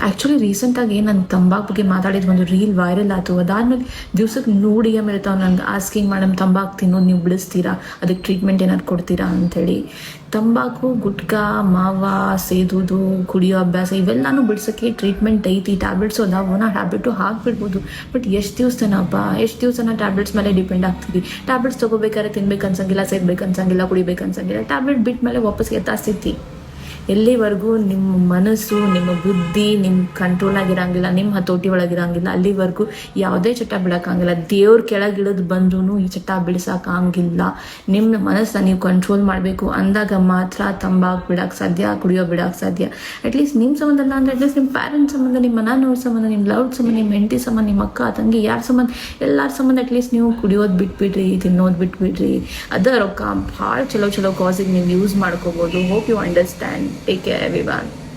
Actually ರೀಸೆಂಟಾಗಿ ನನ್ನ ತಂಬಾಕು ಬಗ್ಗೆ ಮಾತಾಡಿದ ಒಂದು ರೀಲ್ ವೈರಲ್ ಆಯ್ತು. ಅದಾದಮೇಲೆ ದಿವ್ಸಕ್ಕೆ 100 DM ಇರ್ತಾವೆ ನಂಗೆ ಆಸ್ಕಿಂಗ್ ಮೇಡಮ್ ತಂಬಾಕು ತಿನ್ನೋದು ನೀವು ಬಿಡಿಸ್ತೀರಾ, ಅದಕ್ಕೆ ಟ್ರೀಟ್ಮೆಂಟ್ ಏನಾದ್ರು ಕೊಡ್ತೀರಾ ಅಂಥೇಳಿ. ತಂಬಾಕು, ಗುಟ್ಕಾ, ಮಾವ ಸೇದೋದು, ಕುಡಿಯೋ ಅಭ್ಯಾಸ ಇವೆಲ್ಲನೂ ಬಿಡ್ಸೋಕ್ಕೆ ಟ್ರೀಟ್ಮೆಂಟ್ ಐತಿ, ಟ್ಯಾಬ್ಲೆಟ್ಸು ಅದಾವ, ನಾ ಟ್ಯಾಬ್ಲೆಟು ಹಾಕ್ಬಿಡ್ಬೋದು. ಬಟ್ ಎಷ್ಟು ದಿವಸ ಟ್ಯಾಬ್ಲೆಟ್ಸ್ ಮೇಲೆ ಡಿಪೆಂಡ್ ಆಗ್ತೀವಿ. ಟ್ಯಾಬ್ಲೆಟ್ಸ್ ತೊಗೋಬೇಕಾದ್ರೆ ತಿನ್ಬೇಕು ಅನ್ಸಂಗಿಲ್ಲ, ಸೇರ್ಬೇಕು ಅನ್ಸಂಗಿಲ್ಲ, ಕುಡಿಬೇಕು ಅನ್ಸಂಗಿಲ್ಲ. ಟ್ಯಾಬ್ಲೆಟ್ ಬಿಟ್ಟ ಮೇಲೆ ವಾಪಸ್ ಯಥಾಸ್ಥಿತಿ. ಎಲ್ಲಿವರೆಗೂ ನಿಮ್ಮ ಮನಸ್ಸು, ನಿಮ್ಮ ಬುದ್ಧಿ ನಿಮ್ಮ ಕಂಟ್ರೋಲ್ ಆಗಿರಂಗಿಲ್ಲ, ನಿಮ್ಮ ಹತೋಟಿ ಒಳಗಿರಂಗಿಲ್ಲ, ಅಲ್ಲಿವರೆಗೂ ಯಾವುದೇ ಚಟ ಬಿಡೋಕ್ಕಾಗಿಲ್ಲ. ದೇವ್ರ ಕೆಳಗಿಳಿದು ಬಂದ್ರೂ ಈ ಚಟ ಬಿಡಿಸೋಕ್ಕಾಗಿಲ್ಲ. ನಿಮ್ಮ ಮನಸ್ಸನ್ನು ನೀವು ಕಂಟ್ರೋಲ್ ಮಾಡಬೇಕು ಅಂದಾಗ ಮಾತ್ರ ತಂಬಾಕು ಬಿಡೋಕ್ಕೆ ಸಾಧ್ಯ, ಕುಡಿಯೋ ಬಿಡೋಕ್ಕೆ ಸಾಧ್ಯ. ಅಟ್ಲೀಸ್ಟ್ ನಿಮ್ಮ ಸಂಬಂಧ ಅಲ್ಲ ಅಂದರೆ ಅಟ್ಲೀಸ್ಟ್ ನಿಮ್ಮ ಪ್ಯಾರೆಂಟ್ಸ್ ಸಂಬಂಧ, ನಿಮ್ಮ ಮನೆಯವ್ರ ಸಂಬಂಧ, ನಿಮ್ಮ ಲವ್ಡ್ ಸಂಬಂಧ, ನಿಮ್ಮ ಹೆಂಡತಿ ಸಂಬಂಧ, ನಿಮ್ಮ ಅಕ್ಕ ತಂಗಿ ಯಾರ ಸಂಬಂಧ, ಎಲ್ಲರ ಸಂಬಂಧ ಅಟ್ಲೀಸ್ಟ್ ನೀವು ಕುಡಿಯೋದು ಬಿಟ್ಬಿಡ್ರಿ, ತಿನ್ನೋದು ಬಿಟ್ಬಿಡ್ರಿ. ಅದ ರೊಕ್ಕ ಭಾಳ ಚಲೋ ಕಾಸಿಗೆ ನೀವು ಯೂಸ್ ಮಾಡ್ಕೋಬೋದು. Hope you understand. Take care everyone.